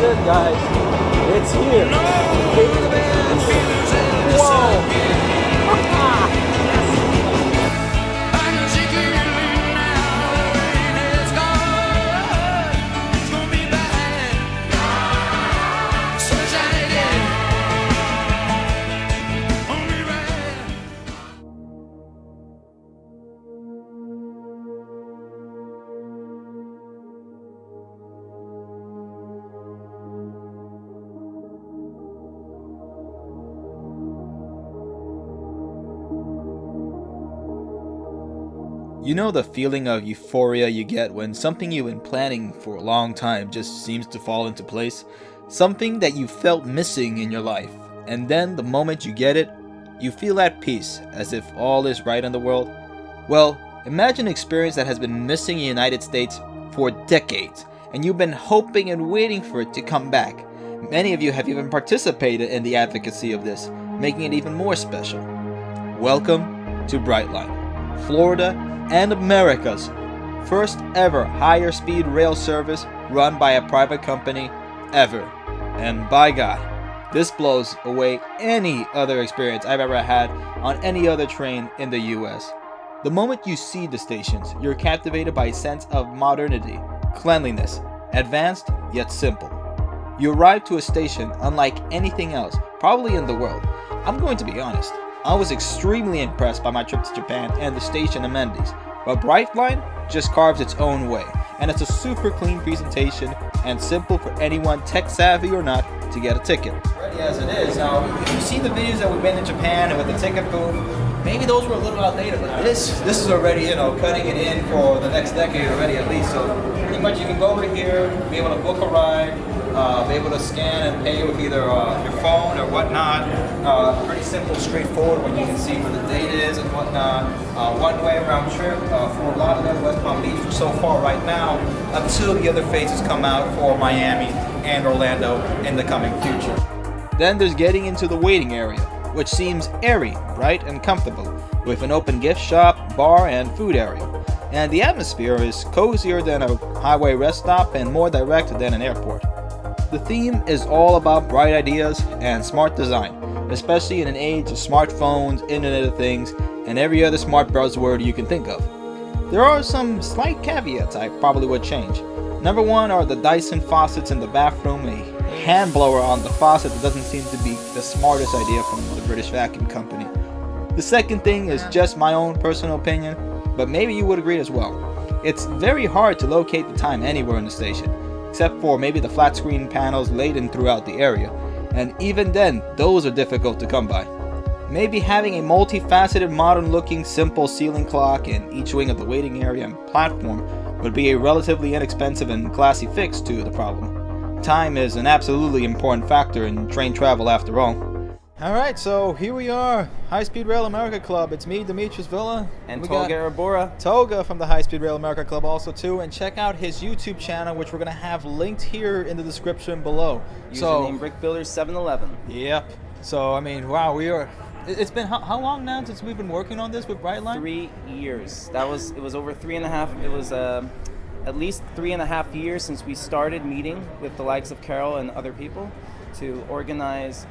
it, guys. It's here. Whoa. You know the feeling of euphoria you get when something you've been planning for a long time just seems to fall into place? Something that you felt missing in your life, and then the moment you get it, you feel at peace, as if all is right in the world? Well, imagine an experience that has been missing in the United States for decades, and you've been hoping and waiting for it to come back. Many of you have even participated in the advocacy of this, making it even more special. Welcome to Brightline, Florida and America's first ever higher speed rail service run by a private company ever. And by God, this blows away any other experience I've ever had on any other train in the US. The moment you see the stations, you're captivated by a sense of modernity, cleanliness, advanced yet simple. You arrive to a station unlike anything else, probably in the world. I'm going to be honest, I was extremely impressed by my trip to Japan and the station amenities, but Brightline just carves its own way, and it's a super clean presentation and simple for anyone tech savvy or not to get a ticket. Ready as it is. Now, if you've seen the videos that we've been in Japan and with the ticket booth, maybe those were a little outdated, but this is already, cutting it in for the next decade already at least. So pretty much you can go over here, be able to book a ride, be able to scan and pay with either your phone or whatnot. Pretty simple, straightforward when you can see where the date is and whatnot. One-way round trip for a lot of them, West Palm Beach so far right now, until the other phases come out for Miami and Orlando in the coming future. Then there's getting into the waiting area, which seems airy, bright, and comfortable, with an open gift shop, bar, and food area. And the atmosphere is cozier than a highway rest stop and more direct than an airport. The theme is all about bright ideas and smart design, especially in an age of smartphones, Internet of Things, and every other smart buzzword you can think of. There are some slight caveats I probably would change. Number one are the Dyson faucets in the bathroom, a hand blower on the faucet that doesn't seem to be the smartest idea from the British Vacuum Company. The second thing is just my own personal opinion, but maybe you would agree as well. It's very hard to locate the time anywhere in the station, except for maybe the flat screen panels laden throughout the area, and even then, those are difficult to come by. Maybe having a multifaceted, modern-looking, simple ceiling clock in each wing of the waiting area and platform would be a relatively inexpensive and classy fix to the problem. Time is an absolutely important factor in train travel after all. Alright, so here we are, High Speed Rail America Club. It's me, Demetrius Villa. And Toga Arabora. Toga from the High Speed Rail America Club also too. And check out his YouTube channel, which we're going to have linked here in the description below. Username BrickBuilders711. Yep. So, I mean, wow, it's been how long now since we've been working on this with Brightline? 3 years. It was over 3.5. It was at least 3.5 years since we started meeting with the likes of Carol and other people to organize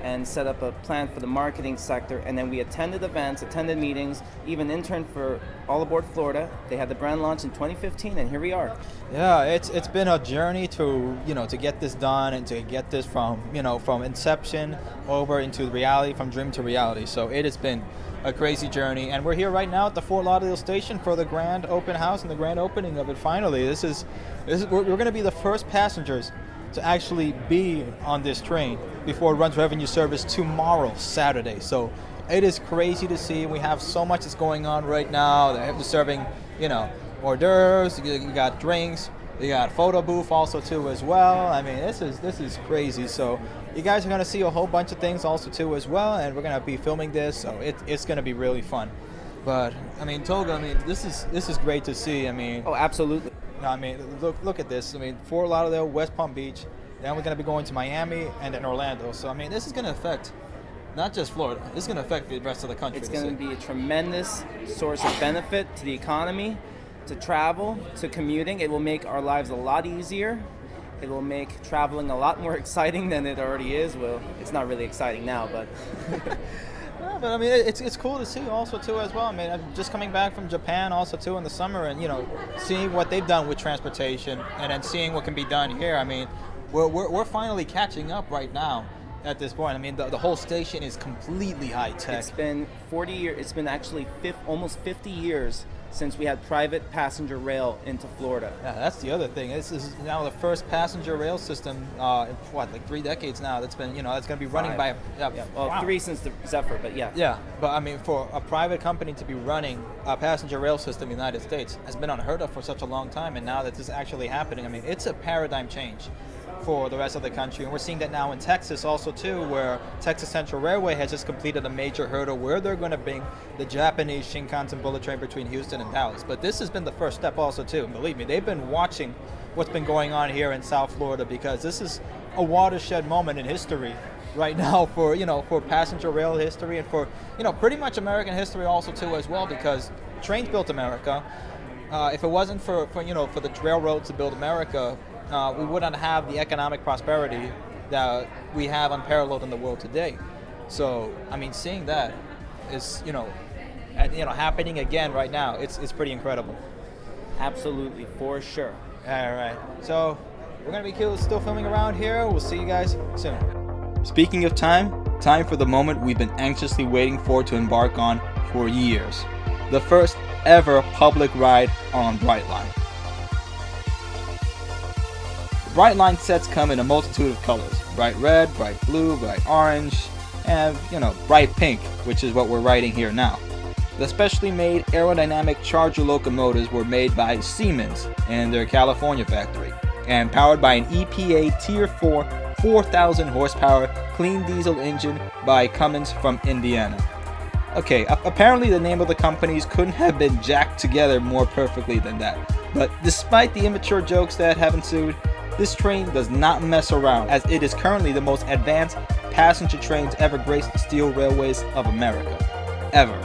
and set up a plan for the marketing sector, and then we attended events, attended meetings, even interned for All Aboard Florida. They had the brand launch in 2015, and here we are. Yeah, it's been a journey to get this done and to get this from inception over into reality, from dream to reality. So it has been a crazy journey, and we're here right now at the Fort Lauderdale station for the grand open house and the grand opening of it. Finally, we're going to be the first passengers to actually be on this train before it runs revenue service tomorrow, Saturday. So it is crazy to see. We have so much that's going on right now. They're serving, hors d'oeuvres. You got drinks. You got photo booth also too as well. I mean, this is crazy. So you guys are gonna see a whole bunch of things also too as well, and we're gonna be filming this. So it's gonna be really fun. But I mean, Toga, this is great to see. Oh, absolutely. Look at this. Fort Lauderdale, West Palm Beach. Then we're going to be going to Miami and then Orlando. So, this is going to affect not just Florida. This is going to affect the rest of the country. It's going to be a tremendous source of benefit to the economy, to travel, to commuting. It will make our lives a lot easier. It will make traveling a lot more exciting than it already is. Well, it's not really exciting now, but Yeah, but I mean, it's cool to see also too as well. I mean, I'm just coming back from Japan also too in the summer, and seeing what they've done with transportation, and then seeing what can be done here. I mean, we're finally catching up right now at this point. I mean, the whole station is completely high tech. it's been 40 years. It's been actually almost 50 years since we had private passenger rail into Florida. Yeah, that's the other thing. This is now the first passenger rail system in like 3 decades now. That's been that's going to be running by. Well, wow. 3 since the Zephyr, but yeah. Yeah, but I mean, for a private company to be running a passenger rail system in the United States has been unheard of for such a long time, and now that this is actually happening, I mean, it's a paradigm change for the rest of the country. And we're seeing that now in Texas also too, where Texas Central Railway has just completed a major hurdle where they're going to bring the Japanese Shinkansen bullet train between Houston and Dallas. But this has been the first step also too. And believe me, they've been watching what's been going on here in South Florida, because this is a watershed moment in history right now for for passenger rail history, and for pretty much American history also too as well, because trains built America. If it wasn't for the railroads to build America, we wouldn't have the economic prosperity that we have unparalleled in the world today. So, I mean, seeing that is, happening again right now, it's pretty incredible. Absolutely, for sure. All right. So, we're going to be still filming around here. We'll see you guys soon. Speaking of time for the moment we've been anxiously waiting for to embark on for years. The first ever public ride on Brightline. Brightline sets come in a multitude of colors: bright red, bright blue, bright orange, and bright pink, which is what we're riding here now. The specially made aerodynamic Charger locomotives were made by Siemens in their California factory, and powered by an EPA Tier 4 4,000 horsepower clean diesel engine by Cummins from Indiana. Okay, apparently the name of the companies couldn't have been jacked together more perfectly than that. But despite the immature jokes that have ensued, this train does not mess around, as it is currently the most advanced passenger train to ever grace the steel railways of America. Ever.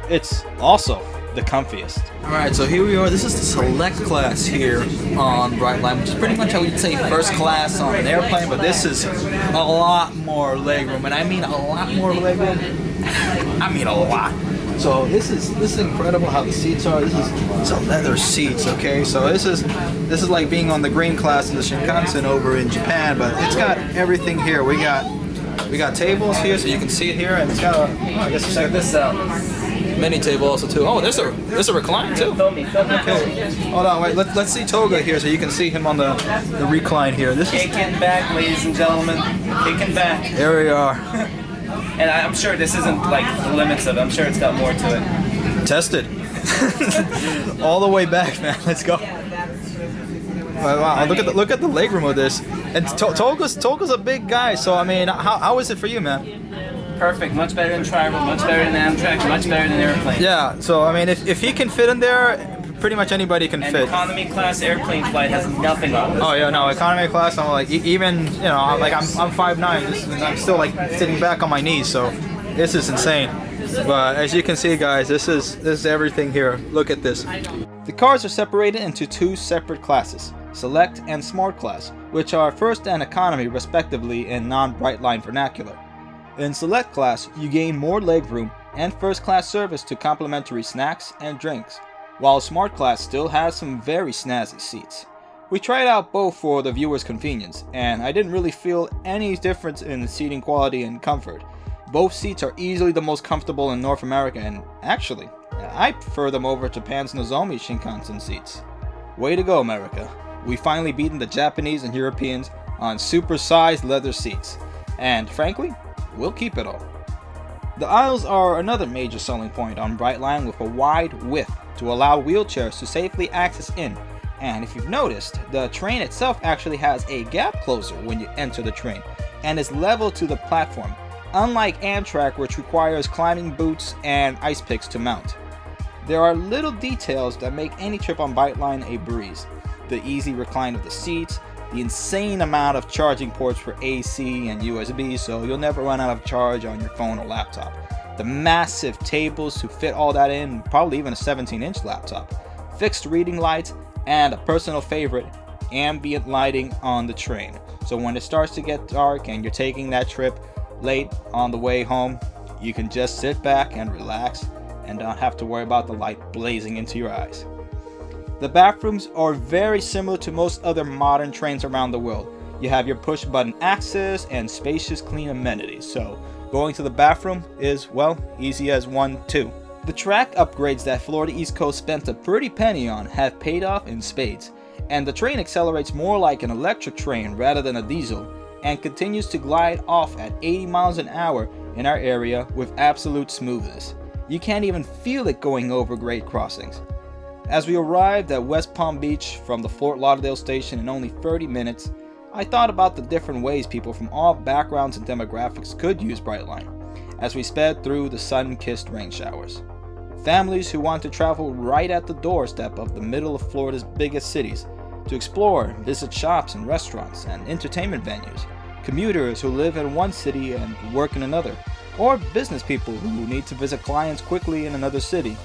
It's also the comfiest. Alright, so here we are. This is the select class here on Brightline, which is pretty much how we'd say first class on an airplane, but this is a lot more legroom, and I mean a lot more legroom. I mean a lot. So this is incredible how the seats are. These are leather seats, okay? So this is like being on the green class of the Shinkansen over in Japan, but it's got everything here. We got tables here, so you can see it here, and it's got I guess Check this out. mini table also too. Oh, there's a recline too. Film me. Okay. Hold on, wait. Let's see Toga here, so you can see him on the recline here. This is Kicking back, ladies and gentlemen. Kicking back. there we are. And I'm sure this isn't like the limits of it. I'm sure it's got more to it. Tested. All the way back, man. Let's go. Wow, look at the legroom of this. And Toga's a big guy, so I mean, how is it for you, man? Perfect. Much better than Tribal. Much better than Amtrak. Much better than airplane. Yeah. So I mean, if he can fit in there, pretty much anybody can And fit. economy class airplane flight has nothing on this. Oh yeah, no, economy class. I'm like even like I'm 5'9", and I'm still like sitting back on my knees. So this is insane. But as you can see, guys, this is everything here. Look at this. The cars are separated into 2 separate classes: Select and Smart Class, which are first and economy respectively in non-Brightline vernacular. In Select Class, you gain more legroom and first class service to complimentary snacks and drinks, while Smart Class still has some very snazzy seats. We tried out both for the viewer's convenience, and I didn't really feel any difference in seating quality and comfort. Both seats are easily the most comfortable in North America, and actually, I prefer them over Japan's Nozomi Shinkansen seats. Way to go, America. We finally beaten the Japanese and Europeans on super-sized leather seats, and frankly, we'll keep it all. The aisles are another major selling point on Brightline, with a wide width to allow wheelchairs to safely access in, and if you've noticed, the train itself actually has a gap closer when you enter the train, and is level to the platform, unlike Amtrak, which requires climbing boots and ice picks to mount. There are little details that make any trip on Brightline a breeze. The easy recline of the seats, the insane amount of charging ports for AC and USB, so you'll never run out of charge on your phone or laptop. The massive tables to fit all that in, probably even a 17-inch laptop. Fixed reading lights, and a personal favorite, ambient lighting on the train. So when it starts to get dark and you're taking that trip late on the way home, you can just sit back and relax and don't have to worry about the light blazing into your eyes. The bathrooms are very similar to most other modern trains around the world. You have your push button access and spacious clean amenities, so going to the bathroom is, well, easy as 1, 2. The track upgrades that Florida East Coast spent a pretty penny on have paid off in spades, and the train accelerates more like an electric train rather than a diesel, and continues to glide off at 80 miles an hour in our area with absolute smoothness. You can't even feel it going over grade crossings. As we arrived at West Palm Beach from the Fort Lauderdale station in only 30 minutes, I thought about the different ways people from all backgrounds and demographics could use Brightline as we sped through the sun-kissed rain showers. Families who want to travel right at the doorstep of the middle of Florida's biggest cities to explore, visit shops and restaurants and entertainment venues, commuters who live in one city and work in another, or business people who need to visit clients quickly in another city.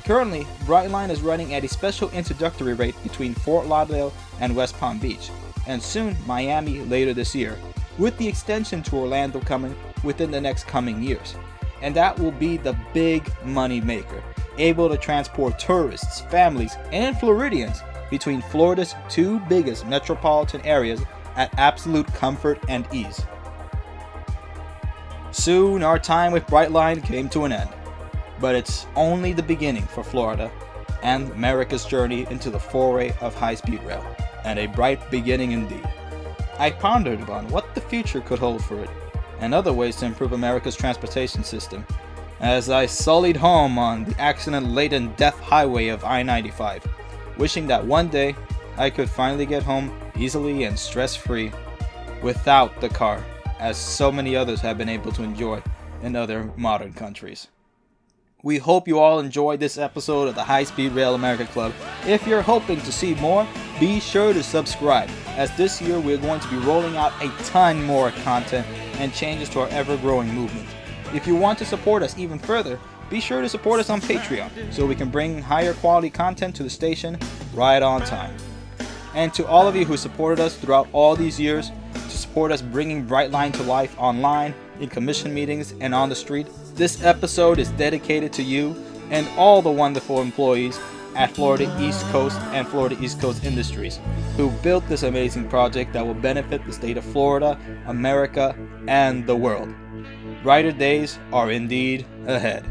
Currently, Brightline is running at a special introductory rate between Fort Lauderdale and West Palm Beach, and soon Miami later this year, with the extension to Orlando coming within the next coming years. And that will be the big money maker, able to transport tourists, families, and Floridians between Florida's 2 biggest metropolitan areas at absolute comfort and ease. Soon our time with Brightline came to an end, but it's only the beginning for Florida and America's journey into the foray of high-speed rail, and a bright beginning indeed. I pondered upon what the future could hold for it, and other ways to improve America's transportation system, as I sullied home on the accident-laden death highway of I-95, wishing that one day I could finally get home easily and stress-free without the car, as so many others have been able to enjoy in other modern countries. We hope you all enjoyed this episode of the High Speed Rail America Club. If you're hoping to see more, be sure to subscribe, as this year we're going to be rolling out a ton more content and changes to our ever-growing movement. If you want to support us even further, be sure to support us on Patreon so we can bring higher quality content to the station right on time. And to all of you who supported us throughout all these years, to support us bringing Brightline to life online, in commission meetings, and on the street, this episode is dedicated to you and all the wonderful employees at Florida East Coast and Florida East Coast Industries who built this amazing project that will benefit the state of Florida, America, and the world. Brighter days are indeed ahead.